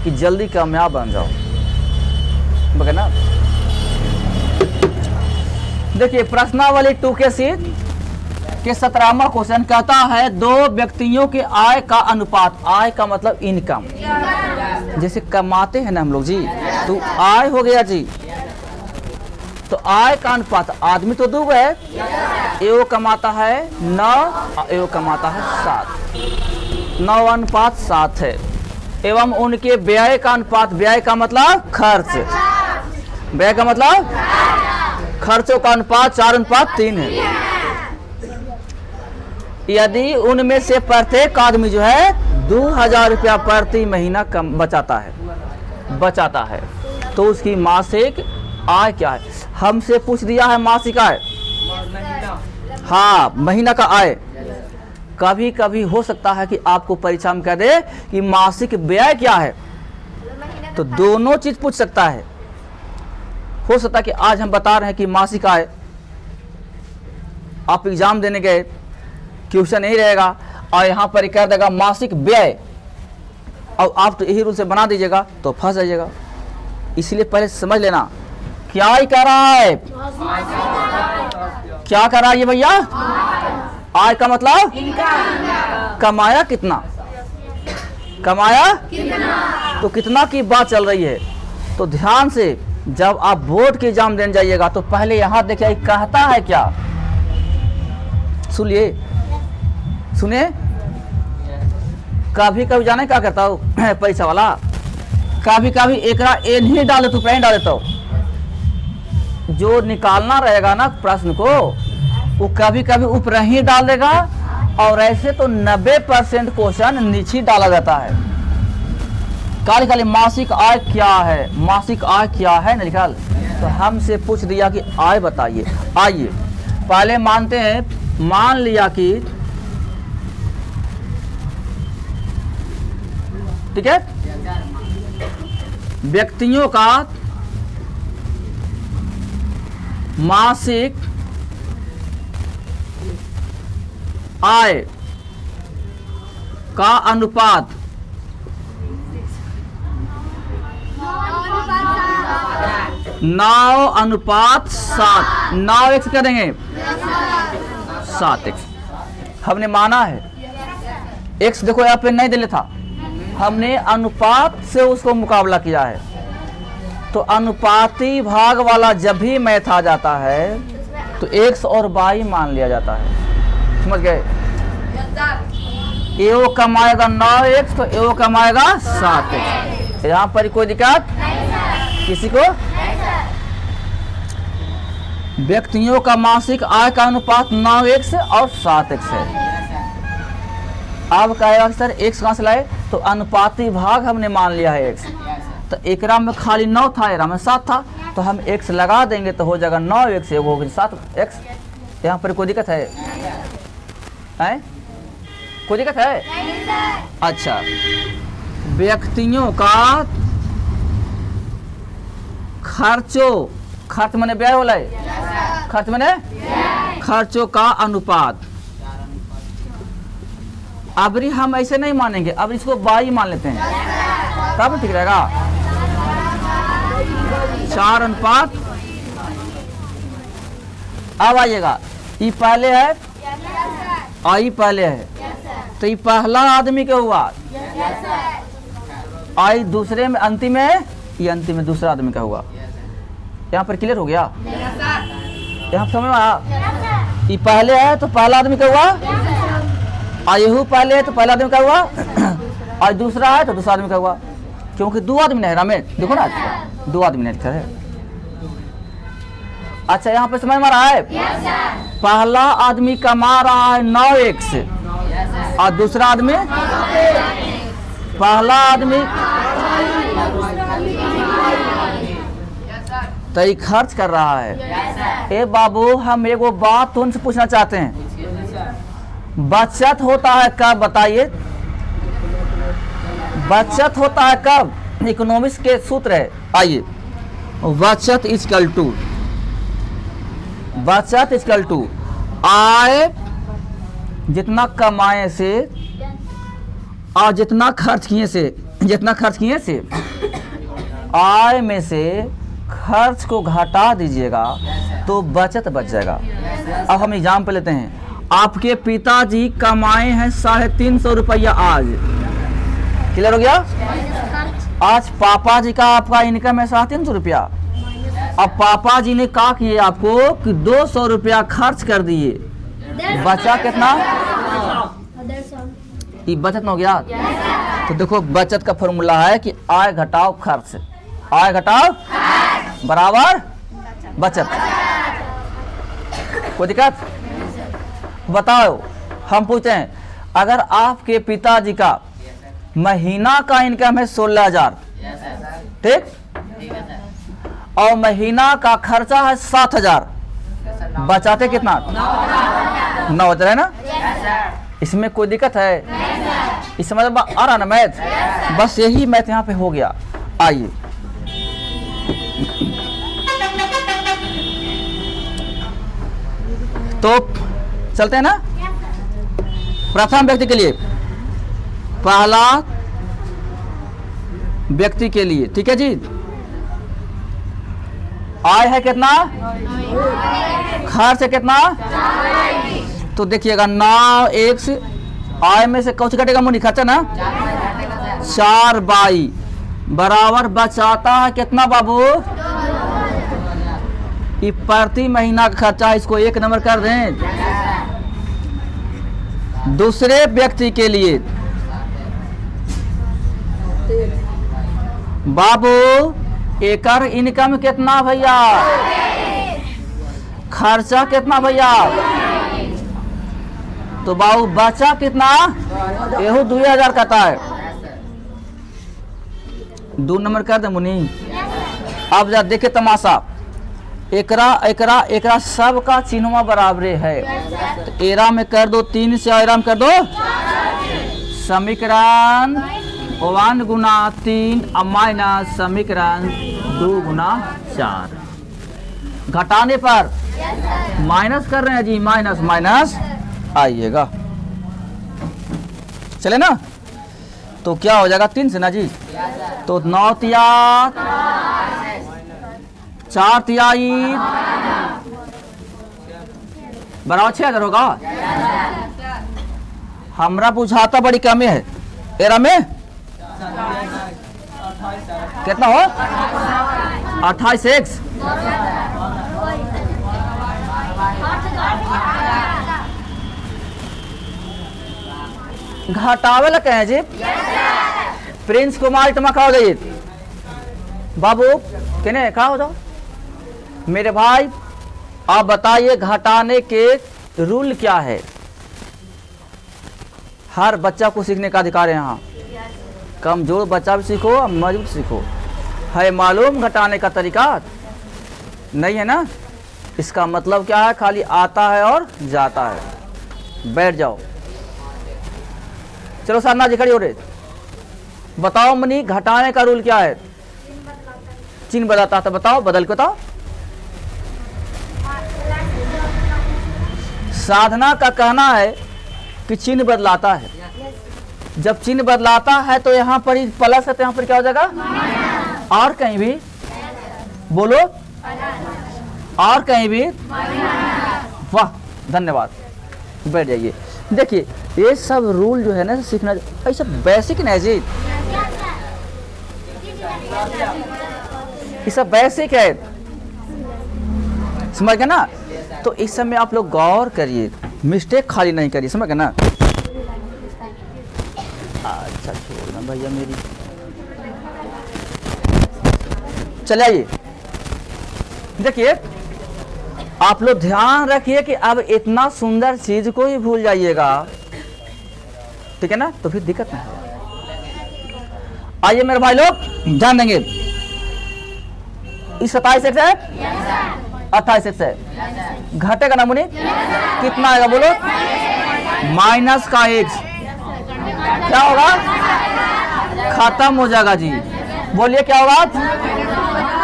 कि जल्दी कामयाब बन जाओ। बगे ना, देखिए प्रश्नावली 2 के सीट के 17वां क्वेश्चन कहता है दो व्यक्तियों के आय का अनुपात। आय का मतलब इनकम, जैसे कमाते हैं ना हम लोग जी, तो आय हो गया जी। तो आय का अनुपात, आदमी तो दो है, एगो कमाता है 9, एगो कमाता है 7, 9 अनुपात 7 है। एवं उनके व्यय का अनुपात, व्यय का मतलब खर्च, व्यय का मतलब खर्चों का अनुपात 4 अनुपात 3 है। यदि उनमें से प्रत्येक आदमी जो है 2000 रुपया प्रति महीना कम बचाता है तो उसकी मासिक आय क्या है? हमसे पूछ दिया है मासिक आय, हाँ महीना का आय। कभी कभी हो सकता है कि आपको परीक्षा में कह दे कि मासिक व्यय क्या है, तो दोनों चीज पूछ सकता है। हो सकता है कि आज हम बता रहे हैं कि मासिक आय, आप एग्जाम देने गए, क्वेश्चन नहीं रहेगा और यहाँ पर कह देगा मासिक व्यय, और आप तो यही रूल से बना दीजिएगा तो फंस जाइएगा। इसलिए पहले समझ लेना क्या ही कर रहा है, क्या कर रहा है ये भैया। आय का मतलब कमाया कितना, कमाया कितना, तो कितना की बात चल रही है। तो ध्यान से जब आप बोर्ड के एग्जाम देने जाइएगा तो पहले यहाँ देखिए कहता है क्या, सुनिए सुने। कभी कभी जाने क्या करता हूँ परीक्षा वाला, कभी कभी एक ए नहीं डाल देता, नहीं डाल देता हूँ। जो निकालना रहेगा ना प्रश्न को, वो कभी कभी ऊपर ही डाल देगा, और ऐसे तो 90% क्वेश्चन नीचे डाला जाता है। काली काली मासिक आय क्या है, मासिक आय क्या है न निकाल। तो हमसे पूछ दिया कि आय बताइए। आइए पहले मानते हैं, मान लिया कि ठीक है, व्यक्तियों का मासिक आय का अनुपात 9 अनुपात 7, 9 x करेंगे 7x हमने माना है। x देखो यहाँ पे नहीं दिले था, हमने अनुपात से उसको मुकाबला किया है। तो अनुपाती भाग वाला जब भी मैथ आ जाता है तो x और y मान लिया जाता है। समझ गए? एओ कमाएगा 9x तो एओ कमाएगा 7x। यहाँ पर कोई दिक्कत किसी को? व्यक्तियों का मासिक आय का अनुपात 9x और 7x है। अब कहेगा सर x कहाँ से लाए? तो अनुपाती भाग हमने मान लिया है x। तो एकरा में खाली 9 था, एकरा में 7 था, तो हम x लगा देंगे तो हो जाएगा 9x, एगो होगी 7x। यहाँ पर कोई दिक्कत है? कोई दिक्कत है? अच्छा, व्यक्तियों का खर्चों, खर्च मैंने व्यय वाला है, खर्च मैंने खर्चों का अनुपात। अबरी हम ऐसे नहीं मानेंगे, अब इसको बाई मान लेते हैं, तब ठीक रहेगा। 4 अनुपात। अब आइएगा, ये पहले है आई पहले है, तो ये पहला आदमी क्या हुआ? आई दूसरे में, अंतिम है, ये अंतिम में दूसरा आदमी का हुआ। यहाँ पर क्लियर हो गया? यहाँ समझ में आया? ये पहले है तो पहला आदमी का हुआ, आयु पहले है तो पहला आदमी का हुआ, और दूसरा है तो दूसरा आदमी का हुआ। क्योंकि 2 आदमी नहीं रमेश, देखो ना 2 आदमी नहीं है। अच्छा यहाँ पे समझ में आ रहा है? पहला आदमी कमा रहा है 9x और दूसरा आदमी, पहला आदमी तो ये खर्च कर रहा है। ए बाबू, हम एगो बात तुमसे पूछना चाहते हैं, बचत होता है कब बताइए? बचत होता है कब? इकोनॉमिक्स के सूत्र है, आइए। बचत इक्वल टू, बचत इक्वल टू आय जितना कमाए से और जितना खर्च किए से जितना खर्च किए से आय में से खर्च को घटा दीजिएगा तो बचत बच जाएगा। अब हम एग्जाम्पल लेते हैं। आपके पिताजी कमाए हैं 350 रुपया आज, क्लियर हो गया। आज पापा जी का आपका इनकम है 350 रुपया। अब पापा जी ने कहा किए आपको कि 200 रुपया खर्च कर दिए, बचा कितना? ये बचत में हो गया। तो देखो बचत का फॉर्मूला है कि आय घटाओ खर्च, आय घटाओ बराबर बचत। कोई दिक्कत? बताओ, हम पूछते हैं अगर आपके पिताजी का महीना का इनकम है 16,000, ठीक, और महीना का खर्चा है 7,000, बचाते कितना? 9 है ना। इसमें कोई दिक्कत है? इस मतलब आ रहा ना मैथ, बस यही मैथ यहाँ पे हो गया। आइए तो चलते हैं ना। प्रथम व्यक्ति के लिए, पहला व्यक्ति के लिए, ठीक है जी। आय है कितना? खर्च है कितना? तो देखिएगा 9 1 से आय में से कौन सा कटेगा? मुनि खर्चा ना। 4 बाई बराबर बचाता है कितना बाबू? ये प्रति महीना का खर्चा, इसको 1 नंबर कर दें। दूसरे व्यक्ति के लिए बाबू एकर इनकम कितना भैया? खर्चा कितना भैया? तो बाबू बचा कितना? यहू 2,000 कहता है, 2 नंबर कर दे मुनि। अब जा देखे तमाशा, एकरा एकरा एकरा सब का चिन्हवा बराबरे है, तो एरा में कर दो 3 से, एरा में कर दो समीकरण 1 गुना 3 माइनस समीकरण 2 गुना 4। घटाने पर माइनस कर रहे हैं जी, माइनस माइनस आइएगा, चले ना। तो क्या हो जाएगा 3 से ना जी, तो 9 तिया 4 तियाई बराबर 6,000 होगा। हमरा बुझाता बड़ी कमी है। एरा में कितना हो? 28 एक्स घटावे लगे हैं जी। प्रिंस कुमार टमा खा हो जाइए बाबू, कहने खा हो जाओ। मेरे भाई आप बताइए घटाने के रूल क्या है? हर बच्चा को सीखने का अधिकार है यहाँ। कमजोर बच्चा भी सीखो, मजबूत सीखो। है मालूम घटाने का तरीका? नहीं है ना। इसका मतलब क्या है? खाली आता है और जाता है। बैठ जाओ, चलो साधना जी खड़ी हो रहे। बताओ मनी, घटाने का रूल क्या है? चिन्ह बदलाता था, बताओ, बदल के बताओ। साधना का कहना है कि चिन्ह बदलाता है। जब चिन्ह बदलाता है तो यहाँ पर ही प्लस है, तो यहाँ पर क्या हो जाएगा? और कहीं भी बोलो, और कहीं भी। वाह, धन्यवाद, बैठ जाइए। देखिए ये सब रूल जो है ना सीखना, ये सब बेसिक है जी, ये सब बेसिक है, समझ गए ना। तो इस समय आप लोग गौर करिए, मिस्टेक खाली नहीं करिए, समझ गए ना। अच्छा छोड़ना भैया मेरी, चले आइए। देखिए आप लोग ध्यान रखिए कि अब इतना सुंदर चीज को ही भूल जाइएगा, ठीक है ना, तो फिर दिक्कत नहीं है। आइए मेरे भाई लोग ध्यान देंगे। इस 27 एक्स है, 28 एक्स है, घटेगा ना मुनि? कितना आएगा बोलो? माइनस का एक्स क्या होगा? खत्म हो जाएगा जी। बोलिए क्या होगा?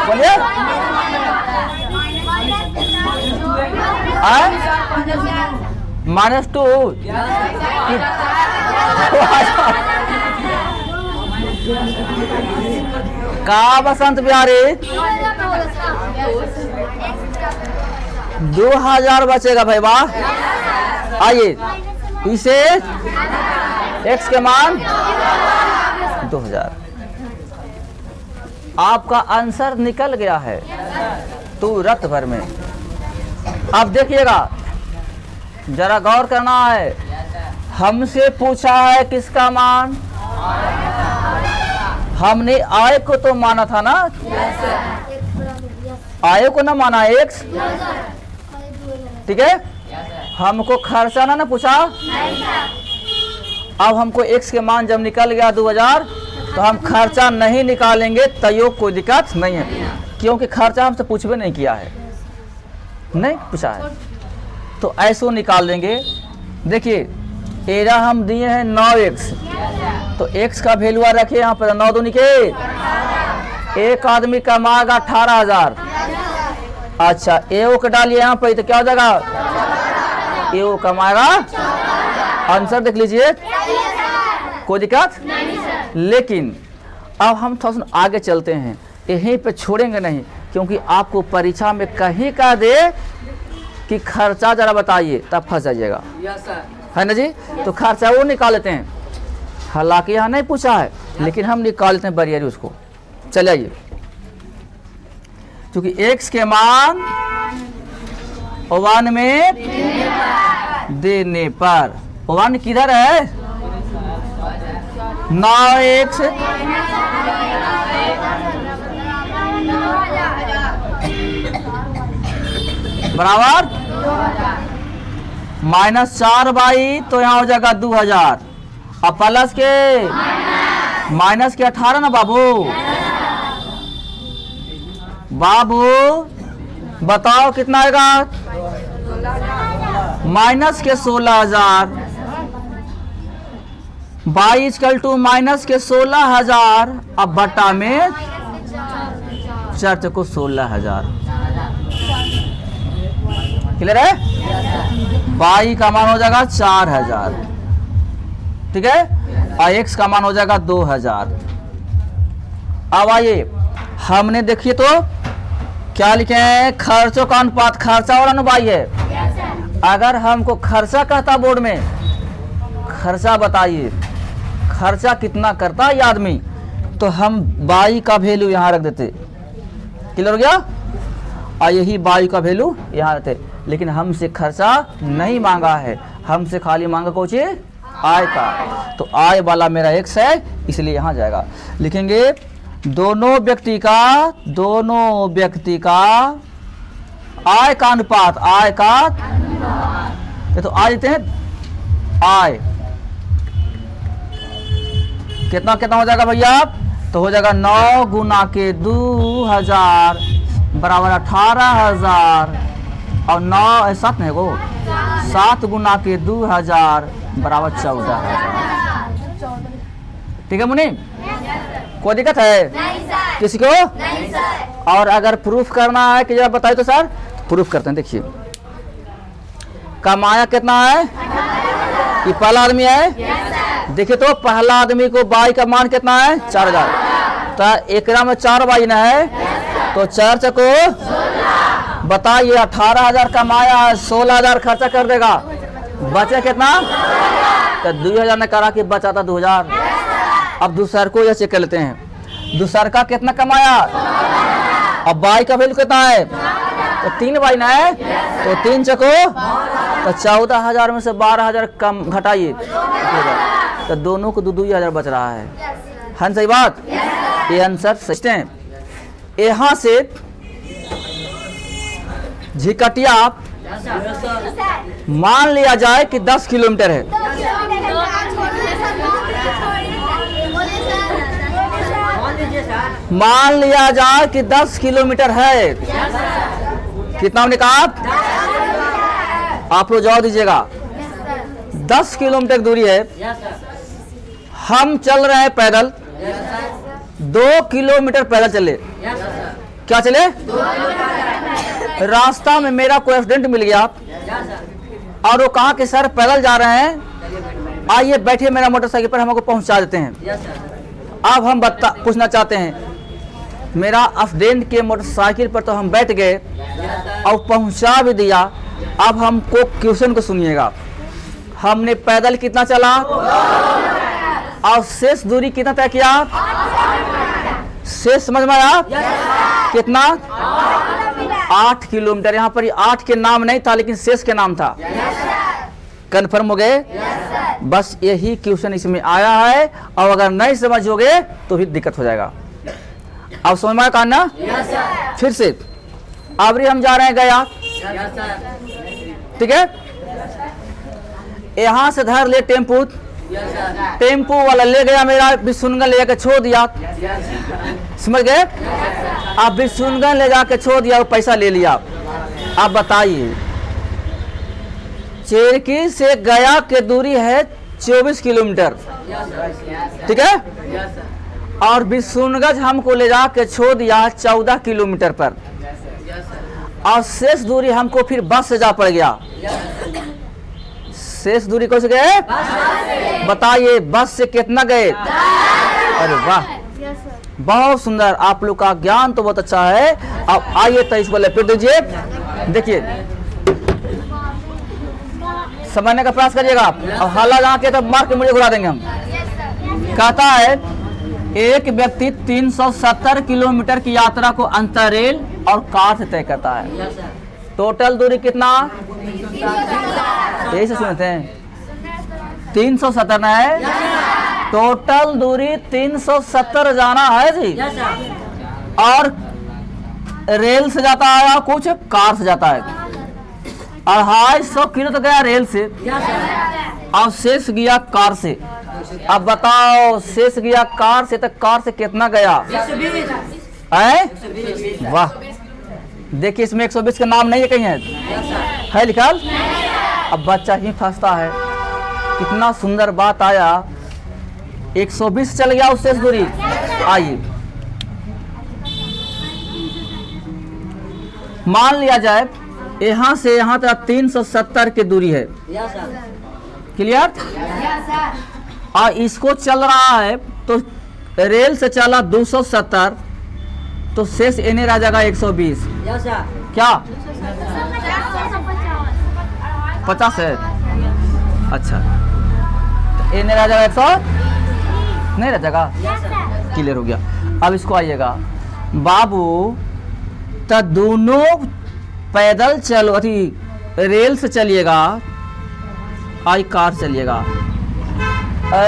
बोलिए -2। का बसंत बिहारी 2000 बचेगा भाई वाह। आइए इसे x के मान 2000। आपका आंसर निकल गया है तुरंत भर में। अब देखिएगा जरा गौर करना है, हमसे पूछा है किसका मान, हमने आय को तो माना था ना, आय को ना माना x, ठीक है। हमको खर्चा ना पूछा। अब हमको x के मान जब निकल गया 2000 तो हम खर्चा नहीं निकालेंगे तयो कोई दिक्कत नहीं है, क्योंकि खर्चा हमसे पूछ भी नहीं किया है, नहीं पूछा है, तो ऐसो निकाल देंगे। देखिए एरा हम दिए हैं 9x, तो x का वैल्यू रखे यहाँ पर 9 दूनी के, एक आदमी कमाएगा 18,000। अच्छा ए को डालिए यहाँ पर तो क्या हो जाएगा, ए कमाएगा, आंसर देख लीजिए, कोई दिक्कत। लेकिन अब हम थोड़ा सा आगे चलते हैं, यहीं पे छोड़ेंगे नहीं, क्योंकि आपको परीक्षा में कहीं का दे कि खर्चा जरा बताइए तब फंस जाइएगा, है ना जी। तो खर्चा वो निकाल लेते हैं, हालांकि यहाँ नहीं पूछा है लेकिन हम निकाल लेते हैं बरियारी उसको। चले आइए, क्योंकि x के मान 1 में देने पर 1 किधर है, 9x बराबर -4 तो यहाँ हो जाएगा 2000, अब प्लस के माइनस के 18 ना बाबू, बाबू बताओ कितना आएगा, माइनस के 16,000, 22 माइनस के 16,000, अब बटा में 4 को 16,000। क्लियर है, बाई का मान हो जाएगा 4,000, ठीक है, और x का मान हो जाएगा 2,000। अब आइए हमने देखिए तो क्या लिखे हैं, खर्चों का अनुपात, खर्चा और अनुपात है। अगर हमको खर्चा कहता बोर्ड में, खर्चा बताइए खर्चा कितना करता है आदमी, तो हम बाई का वैल्यू यहाँ रख देते, क्लियर हो गया, और यही बाई का वैल्यू यहाँ रखते। लेकिन हमसे खर्चा नहीं मांगा है, हमसे खाली मांगा कौन सी, आय का, तो आय वाला मेरा x है, इसलिए यहाँ जाएगा। लिखेंगे दोनों व्यक्ति का आय का अनुपात, आय का, तो आ देते हैं आय कितना कितना हो जाएगा भैया, तो हो जाएगा 9 गुना के 2000 बराबर 18,000, और 9 7 नहीं गो, 7 गुना के 2000 बराबर 14,000। ठीक है मुनीम, कोई दिक्कत है किसी को? और अगर प्रूफ करना है कि जब बताइए तो सर प्रूफ करते हैं। देखिए कमाया कितना है, ये पहला आदमी है, देखिए तो पहला आदमी को बाई का मान कितना है 4,000, तो एकरा में 4 बाई ना है, तो 4 चको बताइए 18,000 कमाया, 16,000 खर्चा कर देगा, बचे कितना, तो 2,000 ने करा कि बचा था 2,000। अब दूसर को यह चेक कर लेते हैं, दूसर का कितना कमाया, अब बाई का वैल्यू कितना है, तो 3 बाई ना है, तो 3 चको, तो 14,000 में से 12,000 कम घटाइए, तो दोनों को 2,000 बच रहा है। हाँ सही बात, ये आंसर सही है। यहाँ से झिकटिया मान लिया जाए कि 10 किलोमीटर है, मान लिया जाए कि 10 किलोमीटर है, कितना हमने कहा, आप लोग जवाब दीजिएगा। 10 किलोमीटर दूरी है, हम चल रहे हैं पैदल, 2 किलोमीटर पैदल चले, क्या चले, रास्ता में मेरा कोई एक्सीडेंट मिल गया और वो कहा कि सर पैदल जा रहे हैं, आइए बैठिए मेरा मोटरसाइकिल पर, हमको पहुंचा देते हैं। अब हम पूछना चाहते हैं, मेरा स्टूडेंट के मोटरसाइकिल पर तो हम बैठ गए और पहुंचा भी दिया। अब हमको क्वेश्चन को सुनिएगा, हमने पैदल कितना चला और शेष दूरी कितना तय किया? शेष समझ में आया? कितना? 8 किलोमीटर। यहाँ पर 8 के नाम नहीं था लेकिन शेष के नाम था। कन्फर्म हो गए? बस यही क्वेश्चन इसमें आया है, और अगर नहीं समझोगे तो भी दिक्कत हो जाएगा। अब समझ में आया ना? फिर से अभी हम जा रहे हैं गया, ठीक है? यहाँ से धर ले टेम्पू, टेम्पू वाला ले गया मेरा बिशुनगंज ले जाकर छोड़ दिया, समझ गए? अब बिशुनगंज ले जाकर छोड़ दिया और पैसा ले लिया। अब बताइए, चेरकी से गया की दूरी है 24 किलोमीटर, ठीक है? और बिशुनगंज हमको ले जाके छोड़ दिया 14 किलोमीटर पर, और शेष दूरी हमको फिर बस से जा पड़ गया। शेष दूरी कौन से गए? बताइए, बस से कितना गए? अरे वाह, बहुत सुंदर, आप लोग का ज्ञान तो बहुत अच्छा है। अब आइए तो इसको लपेट दीजिए। देखिए, समझने का प्रयास करिएगा आप, और हाला जहाँ के तब मार के मुझे घुरा देंगे हम। कहता है, एक व्यक्ति 370 किलोमीटर की यात्रा को अंतर रेल और कार से तय करता है। टोटल दूरी कितना? यही से सुनते हैं, 370 ना है, टोटल दूरी 370 जाना है जी। और रेल से जाता है, कुछ कार से जाता है। 250 किलो तो गया रेल से, और शेष गया कार से। अब बताओ, शेष गया कार से, तो कार से कितना गया? वाह, देखिए इसमें 120 का नाम नहीं है, कहीं है लिखा? अब बच्चा ही फंसता है। कितना सुंदर बात आया, 120 चल गया उससे दूरी। आइए मान लिया जाए यहाँ से यहाँ तक 370 की दूरी है, क्लियर? और इसको चल रहा है तो रेल से चला 270, तो शेष एने रह जाएगा 120। क्या 50 है? अच्छा, तो एने रह जाएगा 100 नहीं रह जाएगा? क्लियर हो गया। अब इसको आइएगा, बाबू तो दोनों पैदल चलो, अथी रेल से चलिएगा, आई कार चलिएगा।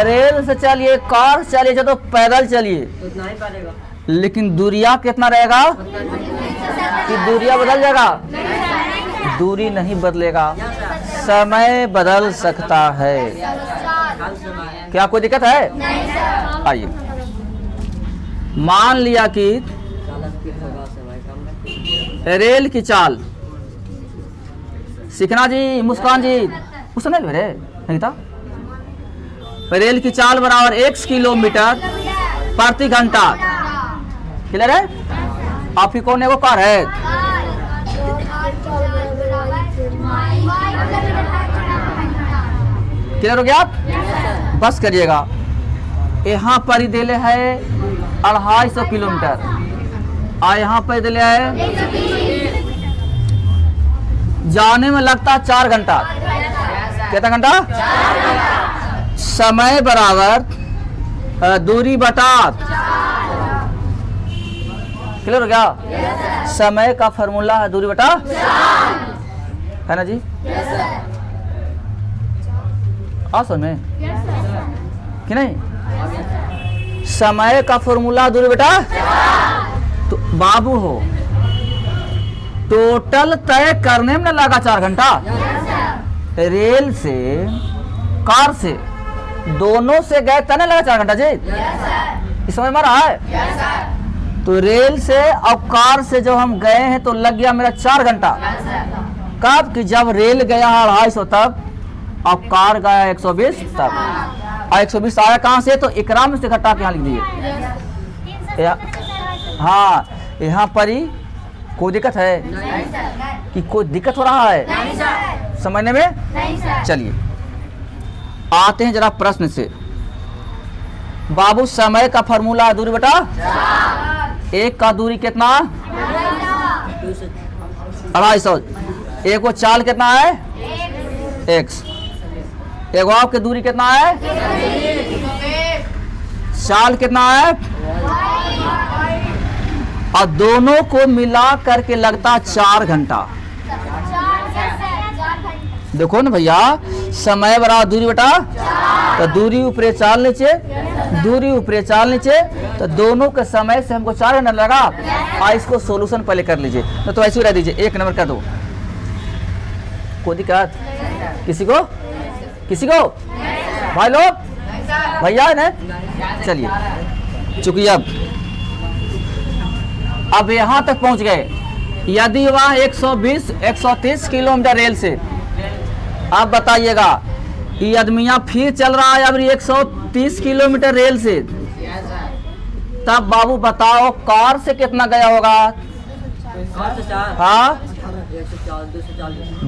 रेल से चलिए, कार चलिए, तो पैदल चलिए, उतना ही पड़ेगा। लेकिन दूरिया कितना रहेगा? कि दूरिया बदल जाएगा? दूरी नहीं बदलेगा, समय बदल सकता है। क्या कोई दिक्कत है? आइए, मान लिया कि रेल की चाल, सीखना जी, मुस्कान जी, उस नहीं ले नहीं था। रेल की चाल बराबर 1 किलोमीटर प्रति घंटा, क्लियर है? आपकी कौन है? वो कार है। क्लियर हो गया? आप बस करिएगा। यहाँ पर ही दिले है 250 किलोमीटर, और यहाँ पर दिले है, जाने में लगता 4 घंटा। कितना घंटा? समय बराबर दूरी बटा, क्लियर हो गया? समय का फॉर्मूला है दूरी बटा, है ना जी? समझ में कि नहीं? समय का फॉर्मूला दूरी बटा, तो बाबू हो, टोटल तय करने में लगा 4 घंटा। रेल से कार से दोनों से गए तने लगा 4 घंटा जी। इस समझ में आ रहा है? तो रेल से और कार से जब हम गए हैं तो लग गया मेरा 4 घंटा। कब? कि जब रेल गया 250 तब, और कार गया 120 तब। और 120 आया कहाँ से? तो इकराम से घटा के यहाँ लिख दिए। हाँ, यहाँ पर ही कोई दिक्कत है? कि कोई दिक्कत हो रहा है समझने में? चलिए आते हैं जरा प्रश्न से। बाबू समय का फॉर्मूला है दूरी बटा एक का दूरी कितना 250। एक वो चाल कितना है x। एक आपकी दूरी कितना है चाल कितना है और दोनों को मिला करके लगता 4 घंटा। देखो ना भैया समय बराबर दूरी बटा तो दूरी ऊपरे चाल नीचे दूरी ऊपरे चाल नीचे तो दोनों के समय से हमको 4 घंटा लगा। और इसको सोल्यूशन पहले कर लीजिए तो ऐसे ही रह दीजिए 1 नंबर कर दो। कोई दिक्कत किसी को भाई लोग भैया ने चलिए चूंकि अब यहाँ तक पहुँच गए। यदि वह 120-130 किलोमीटर रेल से, अब बताइएगा ये आदमिया फिर चल रहा है अब 130 किलोमीटर रेल से, तब बाबू बताओ कार से कितना गया होगा? हाँ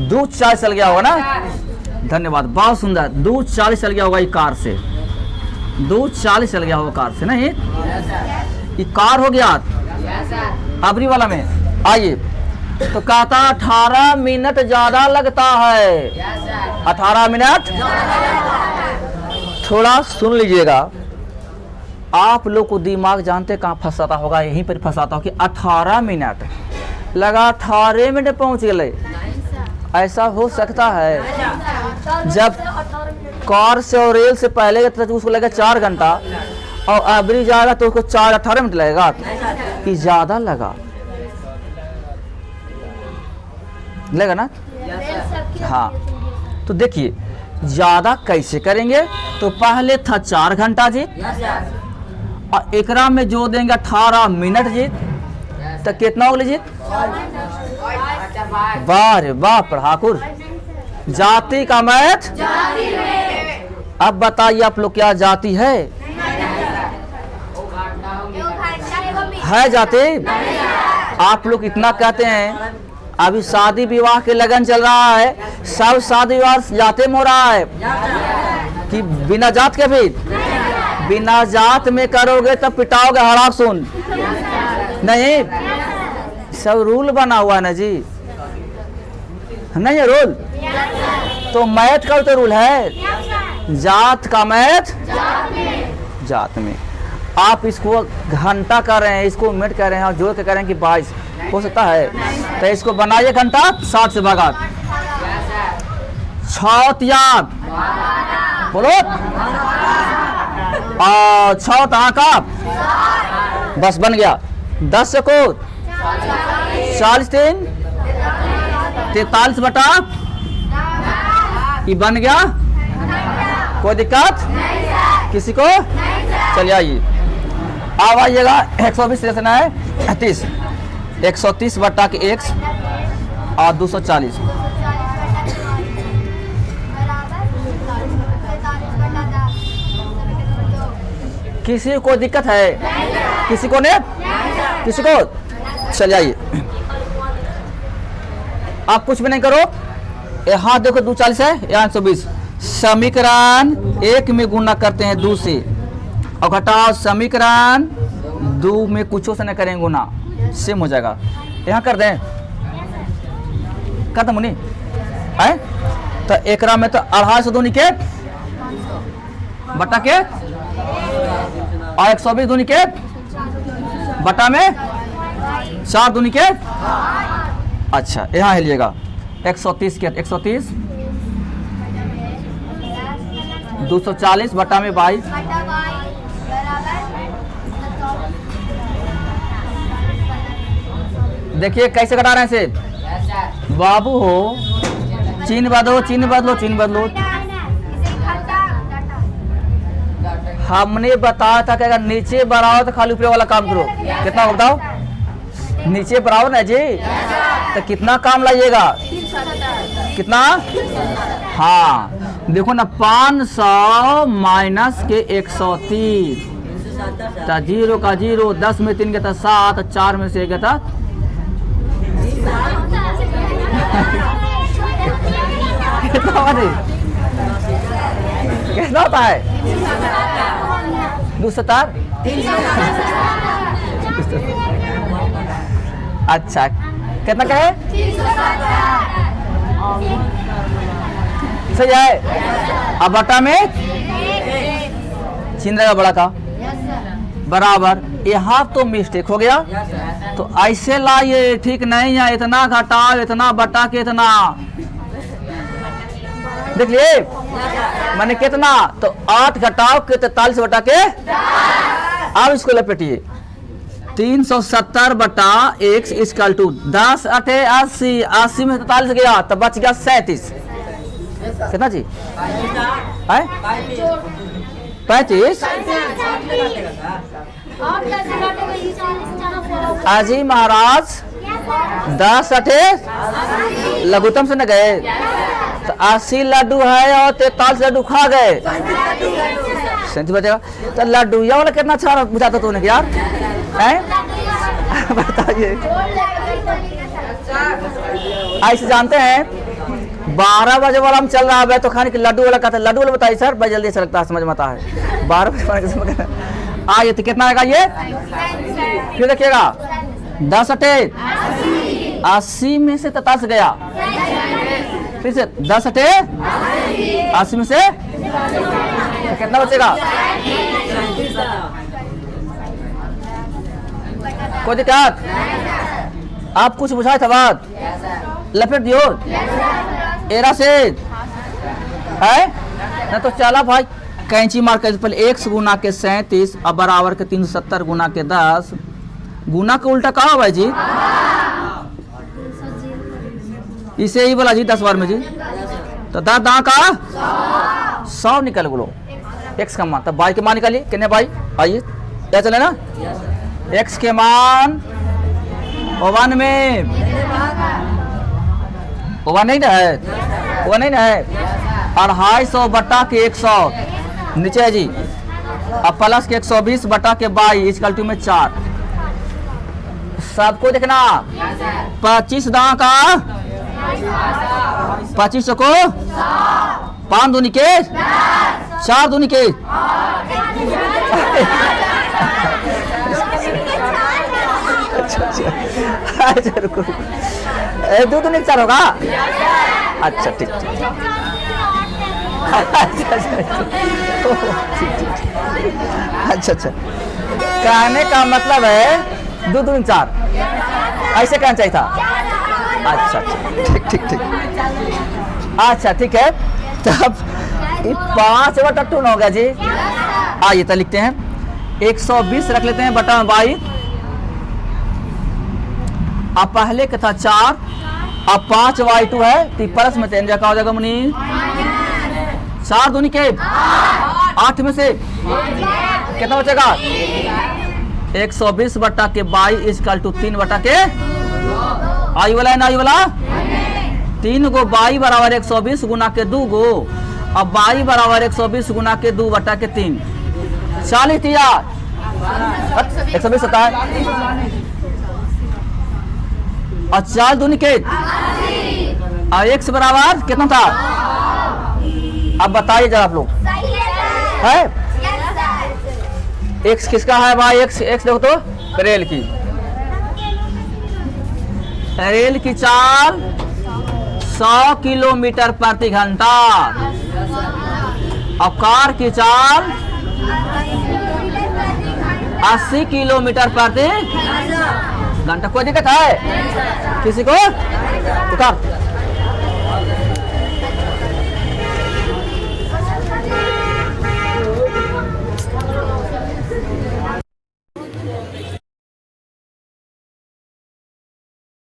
240 चल गया होगा ना। धन्यवाद बहुत सुंदर 240 चल गया होगा ये कार से 240 चल गया होगा कार से नहीं ये कार हो गया। अबरी वाला में आइए तो कहता 18 मिनट ज्यादा लगता है 18 मिनट। थोड़ा सुन लीजिएगा आप लोग को दिमाग जानते कहाँ फंसाता होगा यहीं पर फंसाता हो कि 18 मिनट लगा 18 मिनट पहुंच गए। ऐसा हो सकता है जब कार से और रेल से पहले तो उसको लगेगा 4 घंटा और अबरी जाएगा तो उसको 18 मिनट लगेगा कि ज्यादा लगा ना। हाँ तो देखिए ज्यादा कैसे करेंगे तो पहले था 4 घंटा जी और एकरा में जो देंगे 18 मिनट जी तो कितना होगा जी? वाह रे वाह पढ़ाकुर जाति का मैथ। अब बताइए आप लोग क्या जाति है जाति? आप लोग इतना कहते हैं अभी शादी विवाह के लगन चल रहा है सब शादी विवाह जाते में हो रहा है कि बिना जात के भी बिना जात में करोगे तब पिटाओगे हड़ाप सुन नहीं सब रूल बना हुआ है ना जी नहीं है रूल तो मैथ का तो रूल है जात का मैथ जात में। आप इसको घंटा कर रहे हैं इसको मिनट कर रहे हैं और जोड़ के कर रहे हैं कि 22 हो सकता है तो इसको बनाइए घंटा 60 से भागा 6 त्याग बोलो 6 का बस बन गया 10 से को 40 3 43 बटा ये बन गया। कोई दिक्कत किसी को? चलिए आइए अब आइएगा 120 से है 30 130 बटा के x और 240 किसी को दिक्कत है किसी को नहीं किसी को? चलिए आइए आप कुछ भी नहीं करो यहाँ देखो 240 है यहाँ 120 समीकरण 1 में गुना करते हैं 2 से और घटाओ समीकरण 2 में कुछ से न करेंगे गुना सेम हो जाएगा। यहाँ कर दें खत्म मुनि है तो एकरा में तो 250 दूनी के बटा के और 120 दूनी के बटा में 4 दूनी के। अच्छा यहाँ हिलिएगा 130 के 130 240 बटा में 22 देखिए कैसे घटा रहे हैं से बाबू हो चिन्ह बदलो चिन्ह बदलो चिन्ह बदलो। हमने बताया था कि अगर नीचे बढ़ाओ तो खाली ऊपर वाला काम करो कितना बताओ नीचे बढ़ाओ ना जी तो कितना काम लाइएगा कितना? हाँ देखो ना 500 माइनस के 130 तो 0 का 0 10 में 3 गया था 7 4 में से गया था कितना होता है 270। अच्छा कितना का है? सही है। अब बटा में चिन्ह रहेगा बड़ा का बराबर। यहाँ तो मिस्टेक हो गया, तो ऐसे लाइए, ठीक नहीं है। इतना घटाओ, इतना बटा के इतना, देख लिए मैंने कितना, तो 8 घटाओ के 43 बटा के। अब इसको लपेटिए, 370 बटा x इक्वल टू 10 8 80, 80 में 43 गया तो बच गया 37। कितना जी है? 35। अजी महाराज 10 8 लघुत्तम से न गए, तो 80 लड्डू है और 43 लड्डू खा गए, 37 बचेगा। तो लड्डू या वाला कितना अच्छा बुझाता तूने यार, हैं? बताइए। ऐसे जानते हैं 12 बजे वाला हम चल रहा है तो खाने के लड्डू वाला कहता है, लड्डू वाला बताइए सर, भाई जल्दी अच्छा लगता है, समझ में आता है। 12 बजे आइए तो कितना आएगा ये? फिर देखिएगा 10 8 80 में से 43 गया, फिर से 10 8 80 में से तो कितना बचेगा? कोई दिक्कत? आप कुछ बुझाए था बात? लपेट दियो एरा से है ना, तो चला भाई कैंची मार के पहले 1 गुना के 37 और बराबर के 370 गुना के 10। गुना के उल्टा कहा भाई जी? इसे ही बोला जी 10 बार में जी, तो दा का 100 निकल बोलो x का मान, तब बाई के मान निकालिए। कितने बाई? आइए क्या चले ना, x के मान 1 में 1 नहीं ना है, 1 नहीं ना है, 250 बटा के 100 नीचे है जी, अब प्लस के 120 बटा के 22 इक्वल टू में 4। सबको देखना 25 दां का 25 को 5 दूनी के 4 दूनी के अच्छा रुको, 2 दूनी 4 होगा। अच्छा ठीक ठीक, अच्छा अच्छा, कहने का मतलब है 2 दूनी 4, ऐसे कहना चाहिए था। अच्छा ठीक ठीक ठीक, अच्छा ठीक है। तब 5 बटा 2 हो गया जी। आइए तो लिखते हैं 120 रख लेते हैं बटा में 22। अब पहले का था 4, अब 5/2 है तो प्लस में 3 क्या हो जाएगा मुनि? 4 दूनी के 8 में से कितना बचेगा? 120 बटा के 22 इक्वल टू 3 बटा के आई वाला है ना, आई वाला 3 गो 22 बराबर 120 गुना के 2 गो, अब 22 बराबर 120 गुना के 2 बटा के 3, 40 120 होता है और 4 दूनी के और x बराबर कितना था? अब बताइए जरा आप लोग है x किसका है भाई? x देखो तो रेल की, रेल की चाल 100 किलोमीटर प्रति घंटा, और कार की चाल 80 किलोमीटर प्रति घंटा। कोई दिक्कत है किसी को? उतार